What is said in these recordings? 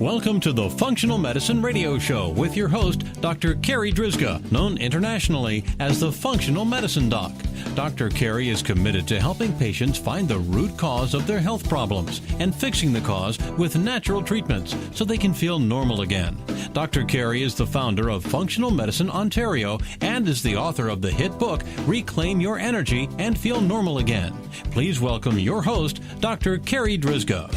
Welcome to the Functional Medicine Radio Show with your host, Dr. Carri Drzyzga, known internationally as the Functional Medicine Doc. Dr. Carri is committed to helping patients find the root cause of their health problems and fixing the cause with natural treatments so they can feel normal again. Dr. Carri is the founder of Functional Medicine Ontario and is the author of the hit book, Reclaim Your Energy and Feel Normal Again. Please welcome your host, Dr. Carri Drzyzga.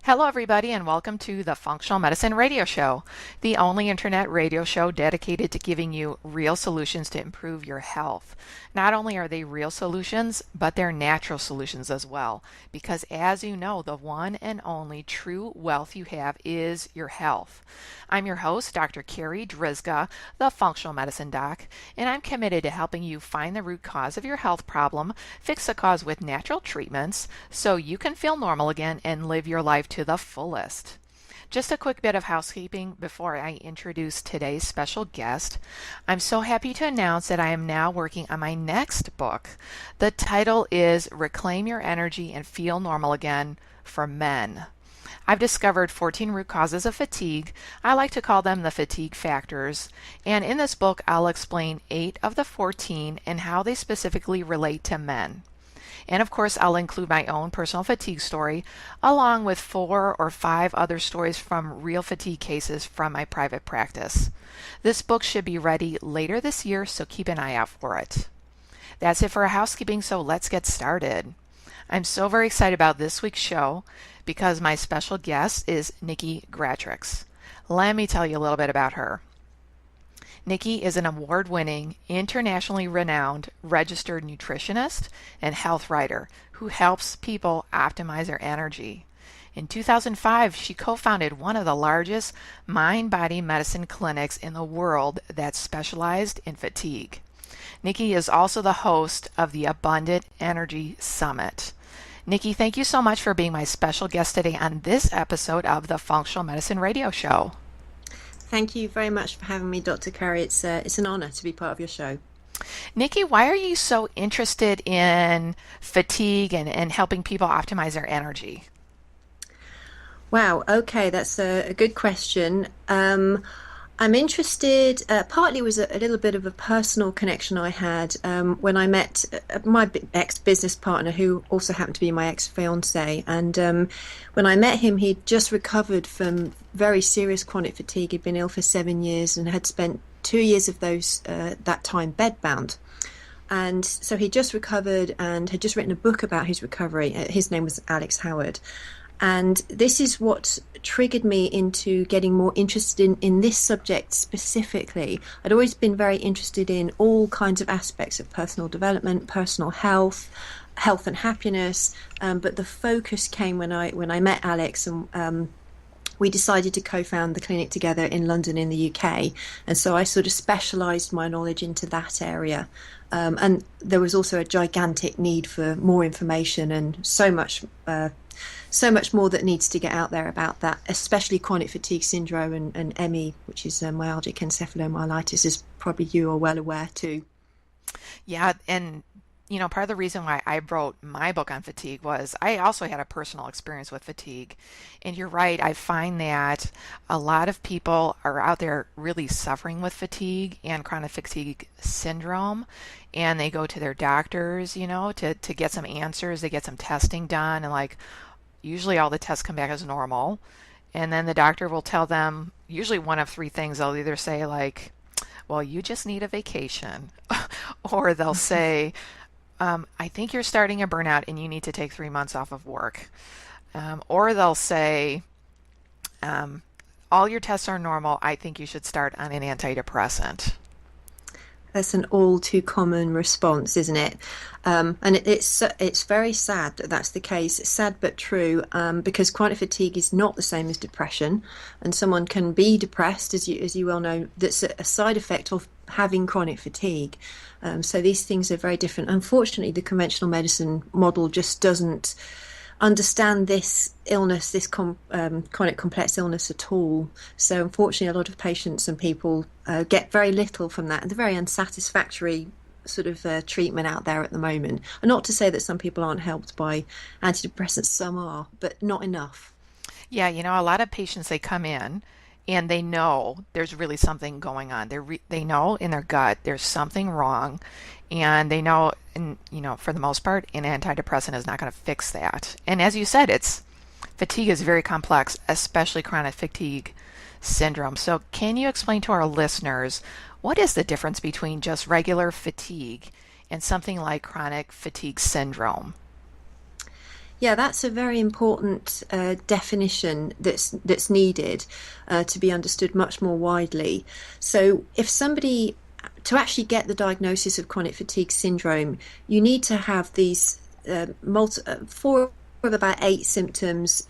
Hello, everybody, and welcome to the Functional Medicine Radio Show, the only internet radio show dedicated to giving you real solutions to improve your health. Not only are they real solutions, but they're natural solutions as well, because as you know, the one and only true wealth you have is your health. I'm your host, Dr. Carri Drzyzga, the Functional Medicine Doc, and I'm committed to helping you find the root cause of your health problem, fix the cause with natural treatments, so you can feel normal again and live your life to the fullest. Just a quick bit of housekeeping before I introduce today's special guest. I'm so happy to announce that I am now working on my next book. The title is Reclaim Your Energy and Feel Normal Again for Men. I've discovered 14 root causes of fatigue. I like to call them the fatigue factors. And in this book, I'll explain 8 of the 14 and how they specifically relate to men. And of course, I'll include my own personal fatigue story, along with 4 or 5 other stories from real fatigue cases from my private practice. This book should be ready later this year, so keep an eye out for it. That's it for housekeeping, so let's get started. I'm so very excited about this week's show because my special guest is Niki Gratrix. Let me tell you a little bit about her. Niki is an award-winning, internationally renowned registered nutritionist and health writer who helps people optimize their energy. In 2005, she co-founded one of the largest mind-body medicine clinics in the world that specialized in fatigue. Niki is also the host of the Abundant Energy Summit. Niki, thank you so much for being my special guest today on this episode of the Functional Medicine Radio Show. Thank you very much for having me, Dr. Carri. It's an honor to be part of your show. Niki, why are you so interested in fatigue and helping people optimize their energy? Wow, okay, that's a good question. I'm interested, partly was a little bit of a personal connection I had when I met my ex-business partner, who also happened to be my ex-fiancé. And when I met him, he'd just recovered from very serious chronic fatigue. He'd been ill for 7 years and had spent 2 years of those that time bedbound. And so he just recovered and had just written a book about his recovery. His name was Alex Howard. And this is what triggered me into getting more interested in this subject specifically. I'd always been very interested in all kinds of aspects of personal development, personal health and happiness. But the focus came when I met Alex, and we decided to co-found the clinic together in London in the UK. And so I sort of specialised my knowledge into that area. And there was also a gigantic need for more information and so much more that needs to get out there about that, especially chronic fatigue syndrome and ME, which is myalgic encephalomyelitis, as probably you are well aware too. Yeah, and you know, part of the reason why I wrote my book on fatigue was I also had a personal experience with fatigue. And you're right, I find that a lot of people are out there really suffering with fatigue and chronic fatigue syndrome. And they go to their doctors, you know, to get some answers. They get some testing done, and like usually all the tests come back as normal. And then the doctor will tell them usually one of 3 things. They'll either say like, well, you just need a vacation, or they'll say, I think you're starting a burnout and you need to take 3 months off of work. Or they'll say, all your tests are normal. I think you should start on an antidepressant. That's an all too common response, isn't it? And it's very sad that that's the case. It's sad but true, because chronic fatigue is not the same as depression, and someone can be depressed, as you well know. That's a side effect of having chronic fatigue. So these things are very different. Unfortunately, the conventional medicine model just doesn't understand this illness, this chronic complex illness at all. So unfortunately, a lot of patients and people get very little from that, and they're very unsatisfactory sort of treatment out there at the moment. And not to say that some people aren't helped by antidepressants, some are, but not enough. Yeah, a lot of patients, they come in and they know there's really something going on. They know in their gut there's something wrong, and they know, and for the most part, an antidepressant is not going to fix that. And as you said, fatigue is very complex, especially chronic fatigue syndrome. So can you explain to our listeners what is the difference between just regular fatigue and something like chronic fatigue syndrome? Yeah, that's a very important definition that's needed to be understood much more widely. So if somebody, to actually get the diagnosis of chronic fatigue syndrome, you need to have these four of about 8 symptoms,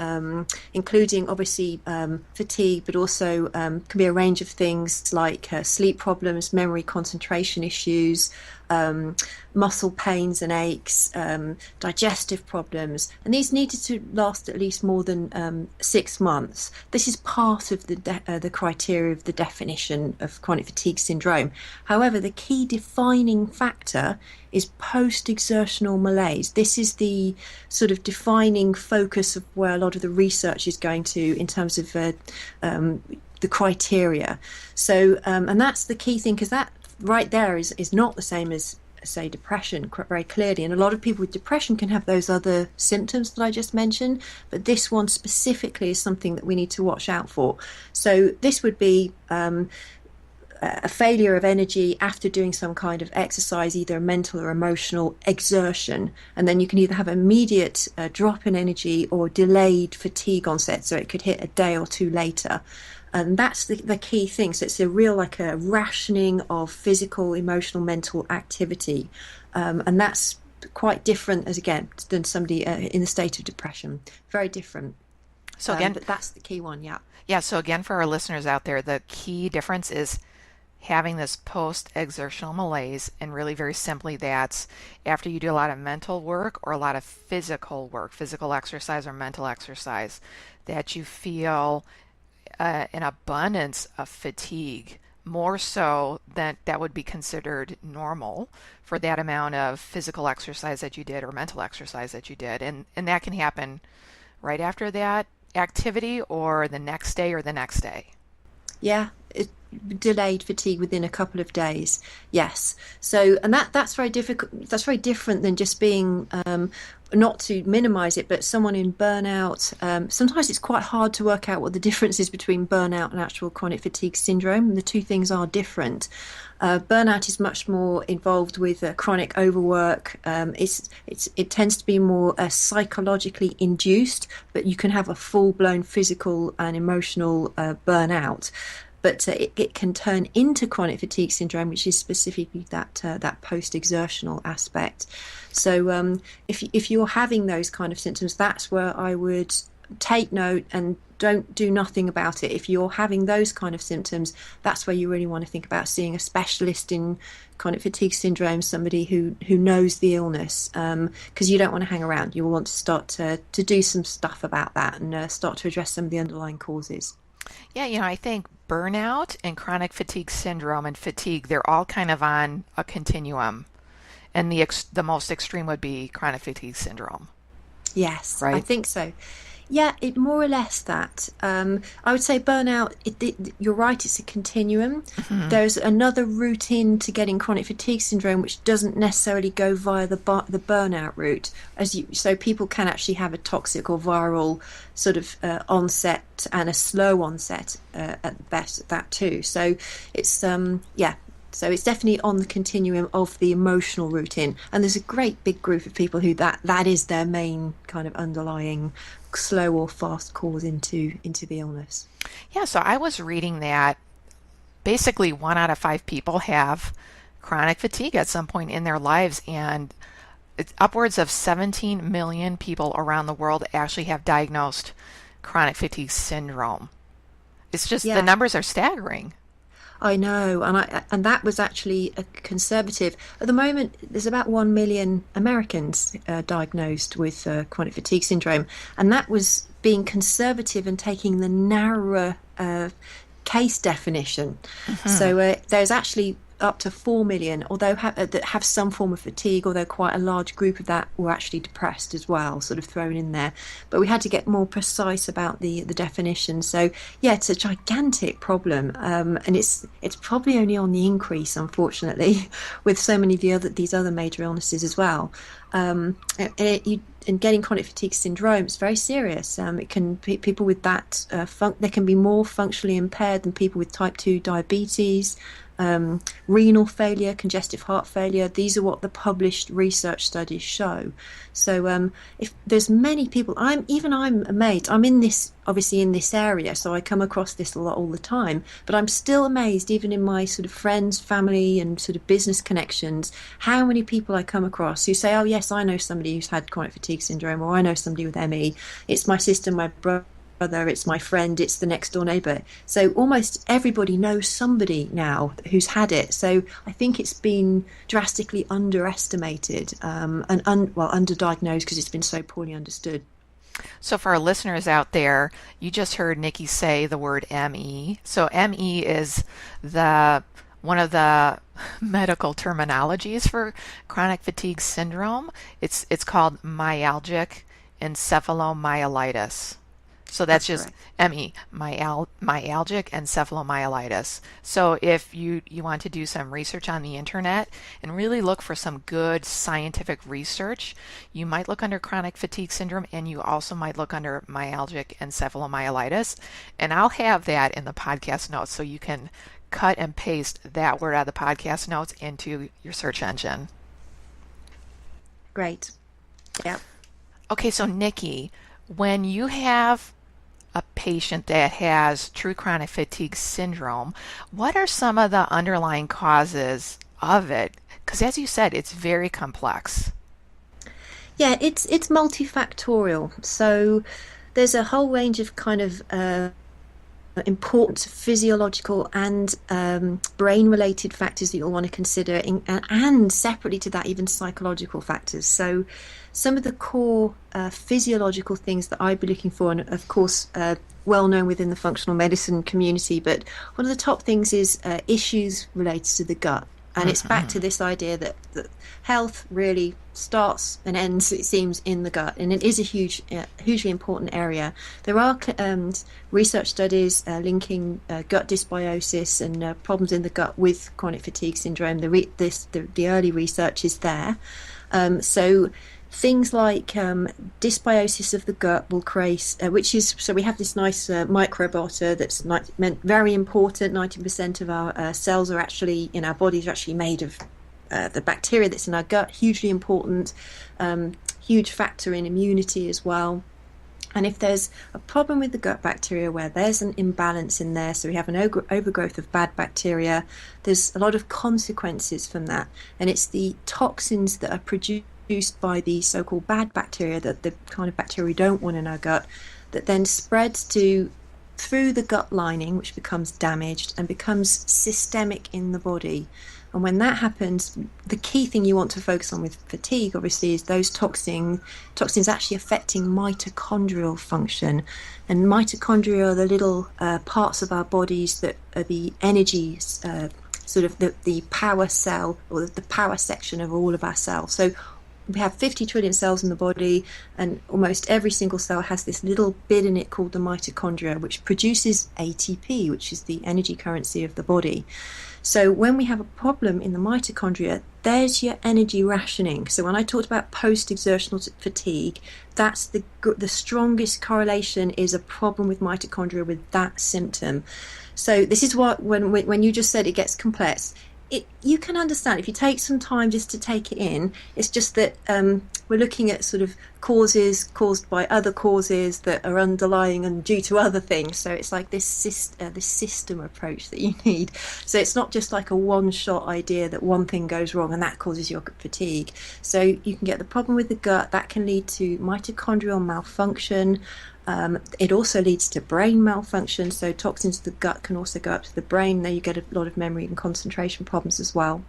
including obviously fatigue, but also can be a range of things like sleep problems, memory, concentration issues, muscle pains and aches, digestive problems, and these needed to last at least more than 6 months. This is part of the criteria of the definition of chronic fatigue syndrome. However, the key defining factor is post-exertional malaise. This is the sort of defining focus of where a lot of the research is going to in terms of the criteria. So, and that's the key thing, because that right there is not the same as, say, depression, very clearly. And a lot of people with depression can have those other symptoms that I just mentioned, but this one specifically is something that we need to watch out for. So this would be a failure of energy after doing some kind of exercise, either mental or emotional exertion, and then you can either have immediate drop in energy or delayed fatigue onset, so it could hit a day or two later. And that's the key thing. So it's a real, like a rationing of physical, emotional, mental activity. And that's quite different, than somebody in a state of depression. Very different. So again, but that's the key one, yeah. Yeah, so again, for our listeners out there, the key difference is having this post-exertional malaise, and really very simply that's after you do a lot of mental work or a lot of physical work, physical exercise or mental exercise, that you feel an abundance of fatigue, more so than that would be considered normal for that amount of physical exercise that you did or mental exercise that you did. And that can happen right after that activity or the next day or the next day. Yeah, delayed fatigue within a couple of days. Yes. So, and that's very difficult. That's very different than just being, not to minimize it, but someone in burnout. Sometimes it's quite hard to work out what the difference is between burnout and actual chronic fatigue syndrome. The two things are different. Burnout is much more involved with chronic overwork. It tends to be more psychologically induced, but you can have a full-blown physical and emotional burnout. But it can turn into chronic fatigue syndrome, which is specifically that post-exertional aspect. So if you're having those kind of symptoms, that's where I would take note and don't do nothing about it. If you're having those kind of symptoms, that's where you really want to think about seeing a specialist in chronic fatigue syndrome, somebody who knows the illness, because you don't want to hang around. You will want to start to do some stuff about that and start to address some of the underlying causes. Yeah, I think burnout and chronic fatigue syndrome and fatigue, they're all kind of on a continuum. And the most extreme would be chronic fatigue syndrome. Yes, right? I think so. Yeah, it more or less that. I would say burnout, you're right, it's a continuum. Mm-hmm. There's another route into getting chronic fatigue syndrome, which doesn't necessarily go via the burnout route. So people can actually have a toxic or viral sort of onset and a slow onset at best, that too. So it's, So it's definitely on the continuum of the emotional route in. And there's a great big group of people who that is their main kind of underlying slow or fast cause into the illness. Yeah, so I was reading that basically 1 out of 5 people have chronic fatigue at some point in their lives, and it's upwards of 17 million people around the world actually have diagnosed chronic fatigue syndrome. It's just the numbers are staggering. I know, and that was actually a conservative. At the moment, there's about 1 million Americans diagnosed with chronic fatigue syndrome, and that was being conservative and taking the narrower case definition. Mm-hmm. So there's actually up to 4 million, although that have some form of fatigue, although quite a large group of that were actually depressed as well, sort of thrown in there. But we had to get more precise about the definition. So yeah, it's a gigantic problem, and it's probably only on the increase, unfortunately, with so many of these other major illnesses as well. And getting chronic fatigue syndrome, it's very serious. It can people with that they can be more functionally impaired than people with type 2 diabetes, renal failure, congestive heart failure. These are what the published research studies show. So if there's many people, I'm amazed. I'm obviously in this area, so I come across this a lot all the time, but I'm still amazed, even in my sort of friends, family and sort of business connections, how many people I come across who say, oh yes, I know somebody who's had chronic fatigue syndrome, or I know somebody with ME. It's my sister, my brother, it's my friend, it's the next door neighbour. So almost everybody knows somebody now who's had it. So I think it's been drastically underestimated and underdiagnosed because it's been so poorly understood. So for our listeners out there, you just heard Niki say the word ME. So ME is one of the medical terminologies for chronic fatigue syndrome. It's called myalgic encephalomyelitis. So that's just right. ME, myalgic encephalomyelitis. So if you want to do some research on the internet and really look for some good scientific research, you might look under chronic fatigue syndrome, and you also might look under myalgic encephalomyelitis. And I'll have that in the podcast notes, so you can cut and paste that word out of the podcast notes into your search engine. Great. Yeah. Okay, so Niki, when you have a patient that has true chronic fatigue syndrome, what are some of the underlying causes of it? Because as you said, it's very complex. Yeah, it's multifactorial. So there's a whole range of kind of important physiological and brain-related factors that you'll want to consider, and separately to that, even psychological factors. So some of the core physiological things that I'd be looking for, and of course well known within the functional medicine community, but one of the top things is issues related to the gut. And it's back to this idea that health really starts and ends, it seems, in the gut. And it is a hugely important area. There are research studies linking gut dysbiosis and problems in the gut with chronic fatigue syndrome. The early research is there. So things like dysbiosis of the gut will create, so we have this nice microbiota that's very important. 90% of our cells are actually, in our bodies, are actually made of the bacteria that's in our gut. Hugely important, huge factor in immunity as well. And if there's a problem with the gut bacteria where there's an imbalance in there, so we have an overgrowth of bad bacteria, there's a lot of consequences from that. And it's the toxins that are produced by the so-called bad bacteria, that the kind of bacteria we don't want in our gut, that then spreads through the gut lining, which becomes damaged and becomes systemic in the body. And when that happens, the key thing you want to focus on with fatigue, obviously, is those toxins actually affecting mitochondrial function. And mitochondria are the little parts of our bodies that are the energy, sort of the power cell, or the power section of all of our cells. So we have 50 trillion cells in the body, and almost every single cell has this little bit in it called the mitochondria, which produces ATP, which is the energy currency of the body. So when we have a problem in the mitochondria, there's your energy rationing. So when I talked about post-exertional fatigue, that's the strongest correlation, is a problem with mitochondria with that symptom. So this is what, when you just said it gets complex, you can understand if you take some time just to take it in. It's just that we're looking at sort of causes caused by other causes that are underlying and due to other things. So it's like this system approach that you need. So it's not just like a one-shot idea that one thing goes wrong and that causes your fatigue. So you can get the problem with the gut, that can lead to mitochondrial malfunction. It also leads to brain malfunction, so toxins in the gut can also go up to the brain. There you get a lot of memory and concentration problems as well.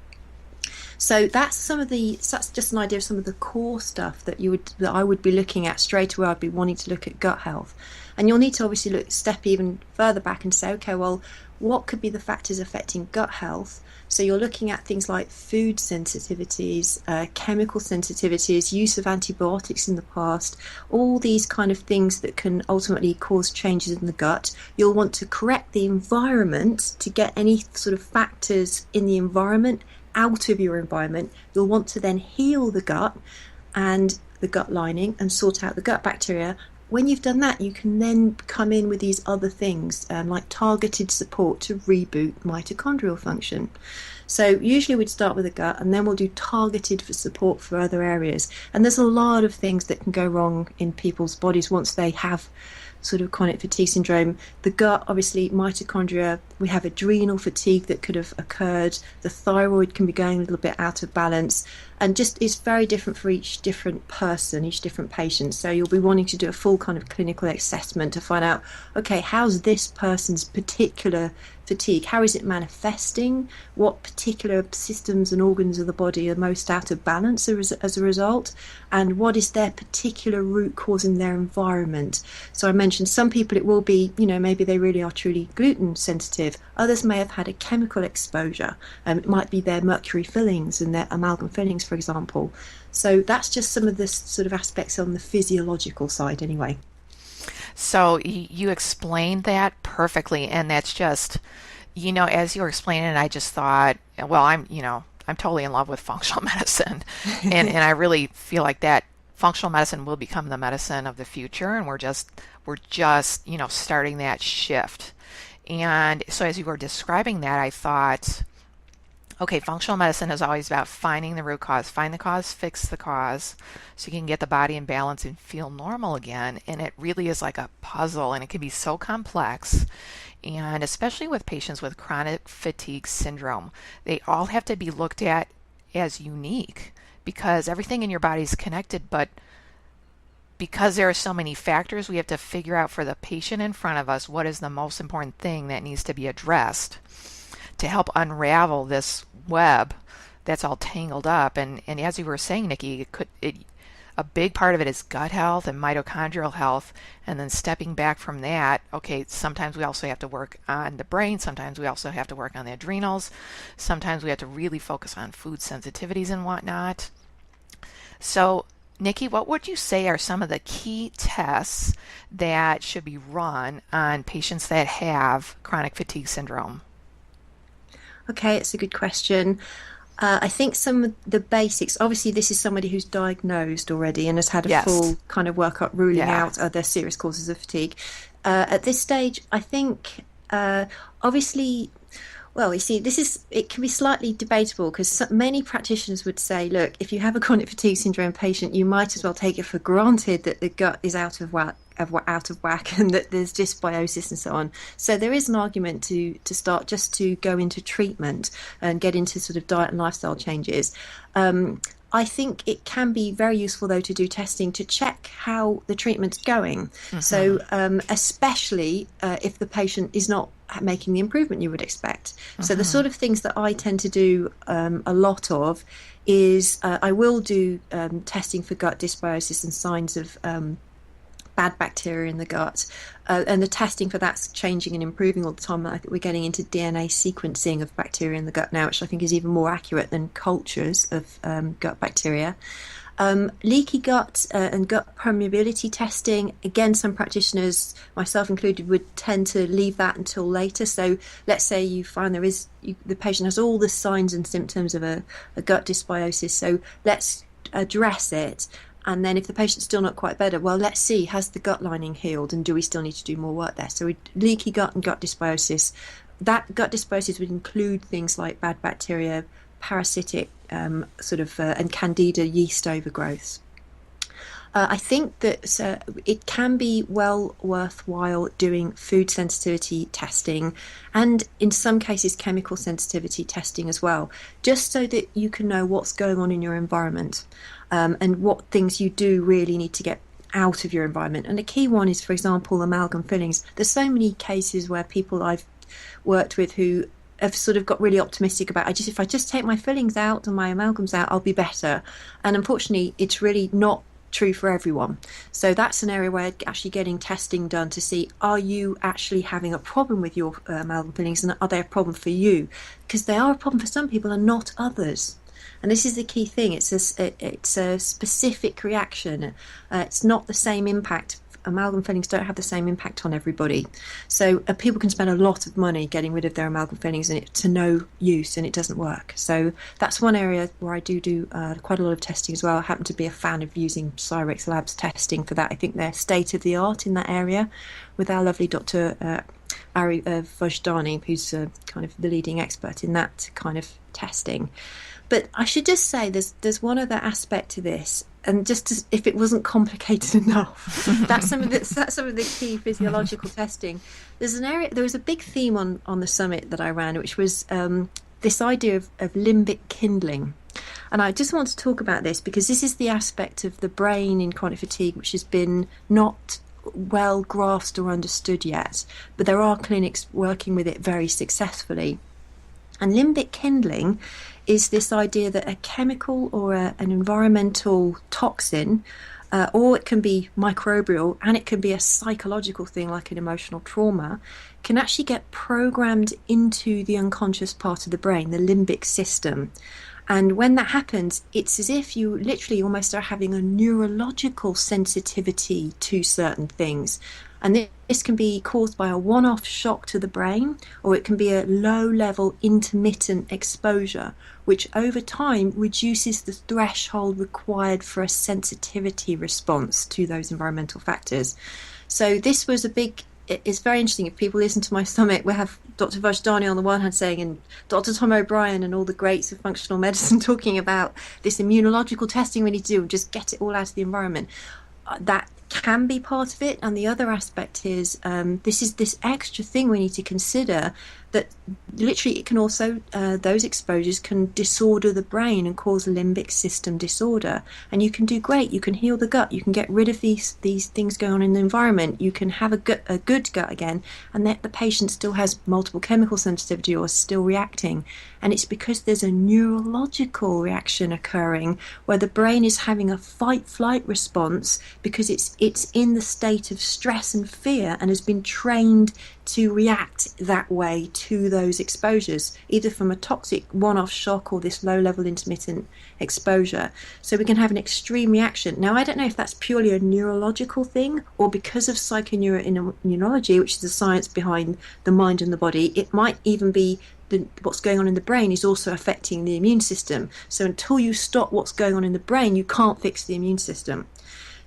So that's just an idea of some of the core stuff that I would be looking at straight away. I'd be wanting to look at gut health. And you'll need to obviously step even further back and say, okay, well, what could be the factors affecting gut health. So you're looking at things like food sensitivities, chemical sensitivities, use of antibiotics in the past, all these kind of things that can ultimately cause changes in the gut. You'll want to correct the environment to get any sort of factors in the environment out of your environment. You'll want to then heal the gut and the gut lining and sort out the gut bacteria. When you've done that, you can then come in with these other things like targeted support to reboot mitochondrial function. So usually we'd start with the gut, and then we'll do targeted for support for other areas. And there's a lot of things that can go wrong in people's bodies once they have sort of chronic fatigue syndrome. The gut, obviously, mitochondria, we have adrenal fatigue that could have occurred. The thyroid can be going a little bit out of balance, and just it's very different for each different person, each different patient. So you'll be wanting to do a full kind of clinical assessment to find out, okay, how's this person's particular fatigue? How is it manifesting? What particular systems and organs of the body are most out of balance as a result? And what is their particular root cause in their environment? So I mentioned some people it will be, maybe they really are truly gluten sensitive. Others may have had a chemical exposure. It might be their mercury fillings and their amalgam fillings, for example. So that's just some of the sort of aspects on the physiological side anyway. So you explained that perfectly, and that's just, as you were explaining it, I just thought, well, I'm totally in love with functional medicine, and I really feel like that functional medicine will become the medicine of the future, and we're just starting that shift. And so as you were describing that, I thought, okay, functional medicine is always about finding the root cause. Find the cause, fix the cause, so you can get the body in balance and feel normal again. And it really is like a puzzle, and it can be so complex. And especially with patients with chronic fatigue syndrome, they all have to be looked at as unique because everything in your body is connected, but because there are so many factors, we have to figure out for the patient in front of us what is the most important thing that needs to be addressed to help unravel this web that's all tangled up. And as you were saying, Niki, a big part of it is gut health and mitochondrial health, and then stepping back from that, okay, sometimes we also have to work on the brain, sometimes we also have to work on the adrenals, sometimes we have to really focus on food sensitivities and whatnot. So Niki, what would you say are some of the key tests that should be run on patients that have chronic fatigue syndrome? Okay, it's a good question. I think some of the basics, obviously this is somebody who's diagnosed already and has had a full kind of workup ruling out other serious causes of fatigue. At this stage, I think obviously, well, you see, it can be slightly debatable because many practitioners would say, look, if you have a chronic fatigue syndrome patient, you might as well take it for granted that the gut is out of whack and that there's dysbiosis and so on. So there is an argument to start just to go into treatment and get into sort of diet and lifestyle changes. I think it can be very useful, though, to do testing to check how the treatment's going. Mm-hmm. So especially if the patient is not making the improvement you would expect. Mm-hmm. So the sort of things that I tend to do a lot of is I will do testing for gut dysbiosis and signs of bad bacteria in the gut, and the testing for that's changing and improving all the time. I think we're getting into DNA sequencing of bacteria in the gut now, which I think is even more accurate than cultures of gut bacteria. Leaky gut and gut permeability testing, again, some practitioners, myself included, would tend to leave that until later. So let's say you find the patient has all the signs and symptoms of a gut dysbiosis, so let's address it. And then if the patient's still not quite better, well, let's see, has the gut lining healed and do we still need to do more work there? So leaky gut and gut dysbiosis, that gut dysbiosis would include things like bad bacteria, parasitic and candida yeast overgrowths. I think that it can be well worthwhile doing food sensitivity testing and in some cases chemical sensitivity testing as well, just so that you can know what's going on in your environment and what things you do really need to get out of your environment. And the key one is, for example, amalgam fillings. There's so many cases where people I've worked with who have sort of got really optimistic about, if I just take my fillings out and my amalgams out, I'll be better. And unfortunately, it's really not true for everyone. So that's an area where actually getting testing done to see, are you actually having a problem with your amalgam fillings, and are they a problem for you? Because they are a problem for some people and not others. And this is the key thing. It's a specific reaction. It's not the same impact. Amalgam fillings don't have the same impact on everybody. So people can spend a lot of money getting rid of their amalgam fillings and to no use, and it doesn't work. So that's one area where I do quite a lot of testing as well. I happen to be a fan of using Cyrex Labs testing for that. I think they're state of the art in that area, with our lovely Dr. Ari Vojdani, who's kind of the leading expert in that kind of testing. But I should just say there's one other aspect to this, and just if it wasn't complicated enough, that's some of the key physiological testing. There was a big theme on the summit that I ran, which was this idea of limbic kindling. And I just want to talk about this because this is the aspect of the brain in chronic fatigue which has been not well grasped or understood yet, but there are clinics working with it very successfully. And limbic kindling is this idea that a chemical or an environmental toxin, or it can be microbial, and it can be a psychological thing like an emotional trauma, can actually get programmed into the unconscious part of the brain, the limbic system. And when that happens, it's as if you literally almost are having a neurological sensitivity to certain things. And this can be caused by a one-off shock to the brain, or it can be a low-level intermittent exposure, which over time reduces the threshold required for a sensitivity response to those environmental factors. So this was it's very interesting. If people listen to my summit, we have Dr. Vojdani on the one hand saying, and Dr. Tom O'Brien and all the greats of functional medicine talking about this immunological testing we need to do and just get it all out of the environment. That can be part of it, and the other aspect is this extra thing we need to consider, that literally it can also those exposures can disorder the brain and cause limbic system disorder. And you can do great, you can heal the gut, you can get rid of these things going on in the environment, you can have a good gut again, and that the patient still has multiple chemical sensitivity or is still reacting. And it's because there's a neurological reaction occurring where the brain is having a fight-flight response because it's in the state of stress and fear and has been trained to react that way to those exposures, either from a toxic one-off shock or this low-level intermittent exposure. So we can have an extreme reaction. Now, I don't know if that's purely a neurological thing or because of psychoneuroimmunology, which is the science behind the mind and the body. It might even be what's going on in the brain is also affecting the immune system. So until you stop what's going on in the brain, you can't fix the immune system.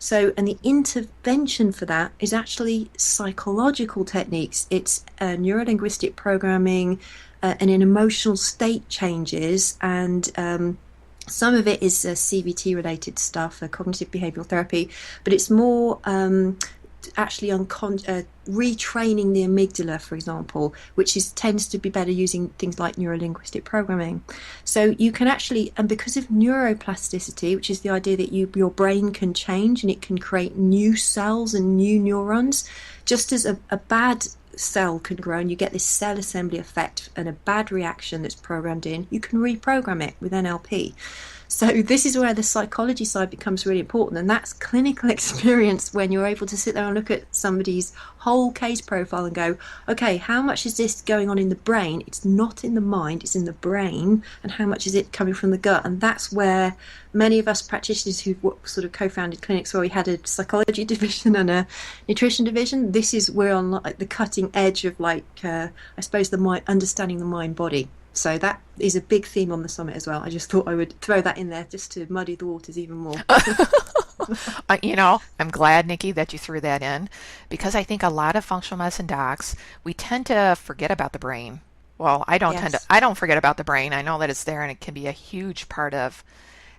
So, and the intervention for that is actually psychological techniques. It's neurolinguistic programming and in emotional state changes, and some of it is CBT related stuff, cognitive behavioral therapy, but it's more actually retraining the amygdala, for example, which tends to be better using things like neurolinguistic programming. So you can actually, and because of neuroplasticity, which is the idea that your brain can change and it can create new cells and new neurons, just as a bad cell can grow and you get this cell assembly effect and a bad reaction that's programmed in, you can reprogram it with NLP. So this is where the psychology side becomes really important, and that's clinical experience when you're able to sit there and look at somebody's whole case profile and go, okay, how much is this going on in the brain? It's not in the mind, it's in the brain, and how much is it coming from the gut? And that's where many of us practitioners who've sort of co-founded clinics where we had a psychology division and a nutrition division, this is we're on like the cutting edge of I suppose understanding the mind-body. So that is a big theme on the summit as well. I just thought I would throw that in there just to muddy the waters even more. I'm glad, Niki, that you threw that in, because I think a lot of functional medicine docs, we tend to forget about the brain. Well, I don't forget about the brain. I know that it's there and it can be a huge part of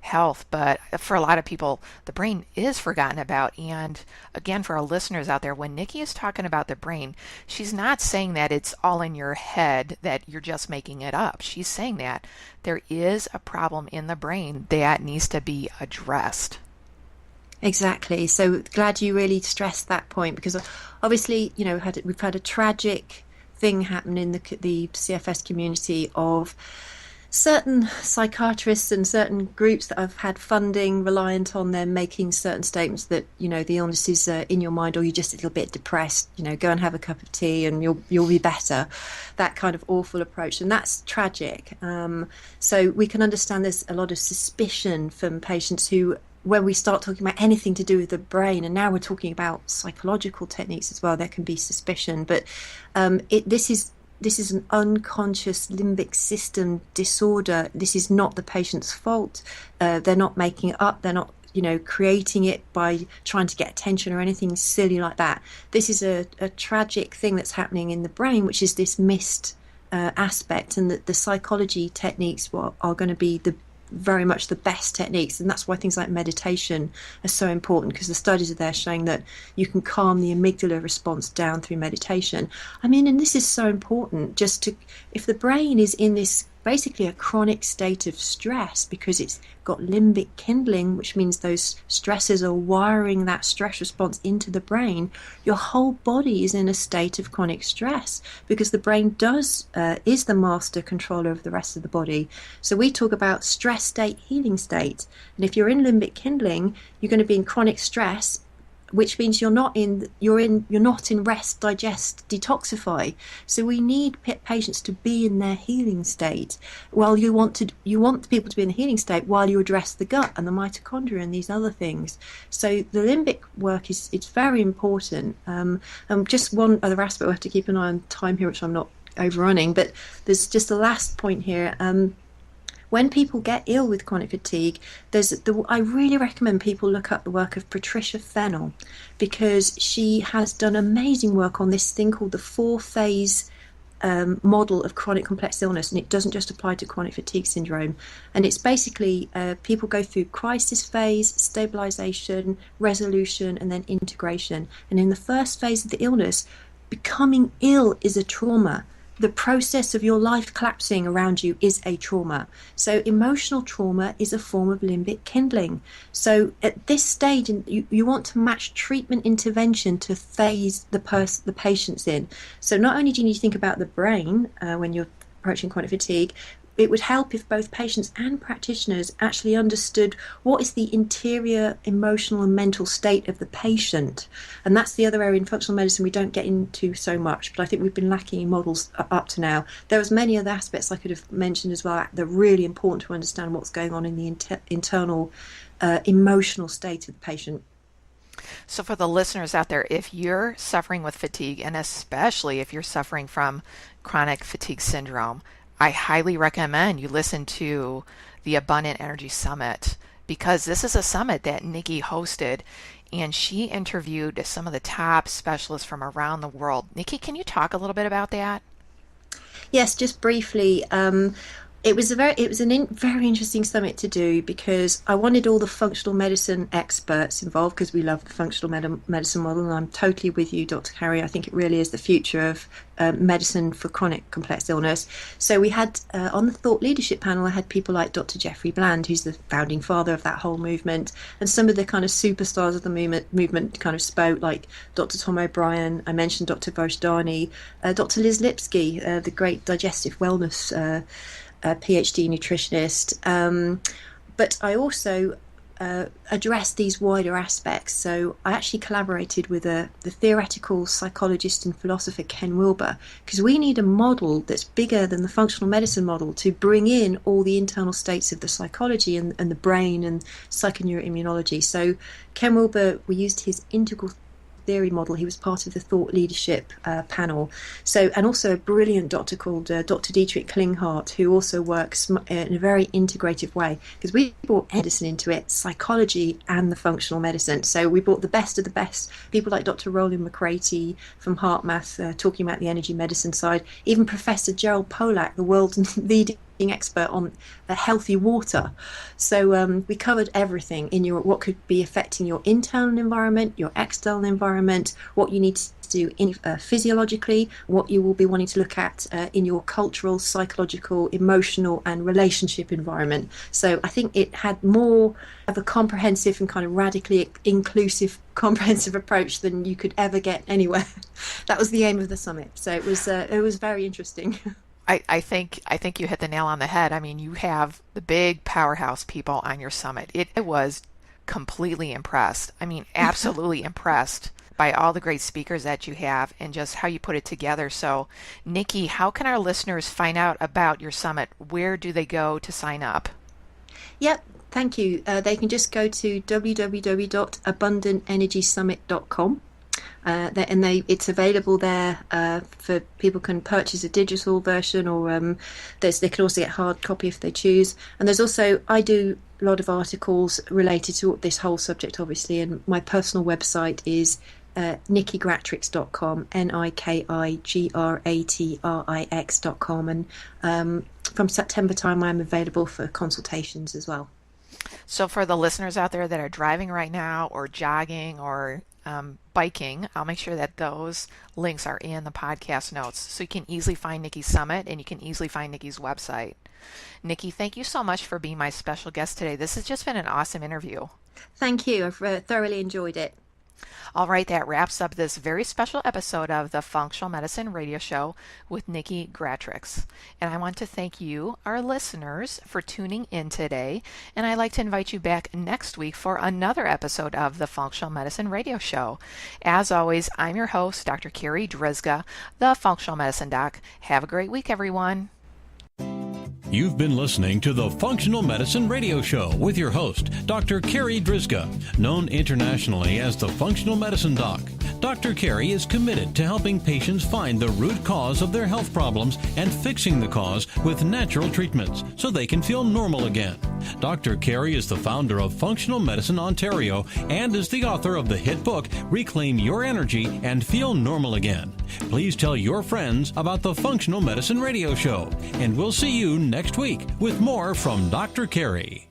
health, but for a lot of people, the brain is forgotten about. And again, for our listeners out there, when Niki is talking about the brain, she's not saying that it's all in your head, that you're just making it up. She's saying that there is a problem in the brain that needs to be addressed. Exactly. So glad you really stressed that point, because obviously, we've had a tragic thing happen in the CFS community of certain psychiatrists and certain groups that have had funding reliant on them making certain statements that, the illness is in your mind, or you're just a little bit depressed, go and have a cup of tea and you'll be better. That kind of awful approach, and that's tragic. So we can understand there's a lot of suspicion from patients who, when we start talking about anything to do with the brain, and now we're talking about psychological techniques as well, there can be suspicion. But this is an unconscious limbic system disorder. This is not the patient's fault. They're not making it up. They're not, creating it by trying to get attention or anything silly like that. This is a tragic thing that's happening in the brain, which is this missed aspect, and that the psychology techniques are going to be very much the best techniques, and that's why things like meditation are so important, because the studies are there showing that you can calm the amygdala response down through meditation. And this is so important, if the brain is in this basically a chronic state of stress because it's got limbic kindling, which means those stresses are wiring that stress response into the brain, your whole body is in a state of chronic stress, because the brain is the master controller of the rest of the body. So we talk about stress state, healing state, and if you're in limbic kindling, you're going to be in chronic stress, which means you're not in rest, digest, detoxify. So we need patients to be in their healing state. While you want people to be in the healing state while you address the gut and the mitochondria and these other things. So the limbic work it's very important. Just one other aspect, we have to keep an eye on time here, which I'm not overrunning, but there's just a last point here. When people get ill with chronic fatigue, I really recommend people look up the work of Patricia Fennell, because she has done amazing work on this thing called the 4-phase model of chronic complex illness, and it doesn't just apply to chronic fatigue syndrome. And it's basically people go through crisis phase, stabilization, resolution, and then integration. And in the first phase of the illness, becoming ill is a trauma. The process of your life collapsing around you is a trauma. So emotional trauma is a form of limbic kindling. So at this stage, you want to match treatment intervention to phase the patient's in. So not only do you need to think about the brain when you're approaching chronic fatigue, it would help if both patients and practitioners actually understood what is the interior emotional and mental state of the patient. And that's the other area in functional medicine we don't get into so much, but I think we've been lacking in models up to now. There was many other aspects I could have mentioned as well that are really important to understand what's going on in the internal emotional state of the patient. So for the listeners out there, if you're suffering with fatigue, and especially if you're suffering from chronic fatigue syndrome, I highly recommend you listen to the Abundant Energy Summit, because this is a summit that Niki hosted, and she interviewed some of the top specialists from around the world. Niki, can you talk a little bit about that? Yes, just briefly. It was very interesting summit to do, because I wanted all the functional medicine experts involved, because we love the functional medicine model, and I'm totally with you, Dr. Carri. I think it really is the future of medicine for chronic complex illness. So we had on the thought leadership panel, I had people like Dr. Jeffrey Bland, who's the founding father of that whole movement, and some of the kind of superstars of the movement kind of spoke, like Dr. Tom O'Brien. I mentioned Dr. Vojdani, Dr. Liz Lipsky, the great digestive wellness PhD nutritionist, but I also addressed these wider aspects. So I actually collaborated with the theoretical psychologist and philosopher Ken Wilber, because we need a model that's bigger than the functional medicine model to bring in all the internal states of the psychology and the brain and psychoneuroimmunology. So Ken Wilber, we used his integral theory model. He was part of the thought leadership panel. So, and also a brilliant doctor called Dr. Dietrich Klinghardt, who also works in a very integrative way, because we brought medicine into it, psychology and the functional medicine. So we brought the best of the best, people like Dr. Roland McCraty from HeartMath talking about the energy medicine side, even Professor Gerald Polak, the world's leading expert on healthy water. So we covered everything in what could be affecting your internal environment, your external environment, what you need to do physiologically, what you will be wanting to look at in your cultural, psychological, emotional and relationship environment. So I think it had more of a comprehensive and kind of radically inclusive, comprehensive approach than you could ever get anywhere. That was the aim of the summit. So it was very interesting. I think you hit the nail on the head. I mean, you have the big powerhouse people on your summit. I was completely impressed. I mean, absolutely impressed by all the great speakers that you have and just how you put it together. So, Niki, how can our listeners find out about your summit? Where do they go to sign up? Yep, thank you. They can just go to www.abundantenergysummit.com. It's available there for people can purchase a digital version, or they can also get hard copy if they choose. And there's also, I do a lot of articles related to this whole subject, obviously, and my personal website is nikigratrix.com, nikigratrix.com, and from September time I'm available for consultations as well. So for the listeners out there that are driving right now or jogging or biking, I'll make sure that those links are in the podcast notes so you can easily find Niki's summit and you can easily find Niki's website. Niki, thank you so much for being my special guest today. This has just been an awesome interview. Thank you. I've thoroughly enjoyed it. All right, that wraps up this very special episode of the Functional Medicine Radio Show with Niki Gratrix. And I want to thank you, our listeners, for tuning in today. And I'd like to invite you back next week for another episode of the Functional Medicine Radio Show. As always, I'm your host, Dr. Carri Drzyzga, the Functional Medicine Doc. Have a great week, everyone. You've been listening to the Functional Medicine Radio Show with your host, Dr. Carri Drzyzga, known internationally as the Functional Medicine Doc. Dr. Carri is committed to helping patients find the root cause of their health problems and fixing the cause with natural treatments so they can feel normal again. Dr. Carri is the founder of Functional Medicine Ontario and is the author of the hit book, Reclaim Your Energy and Feel Normal Again. Please tell your friends about the Functional Medicine Radio Show, and we'll see you next week with more from Dr. Carri.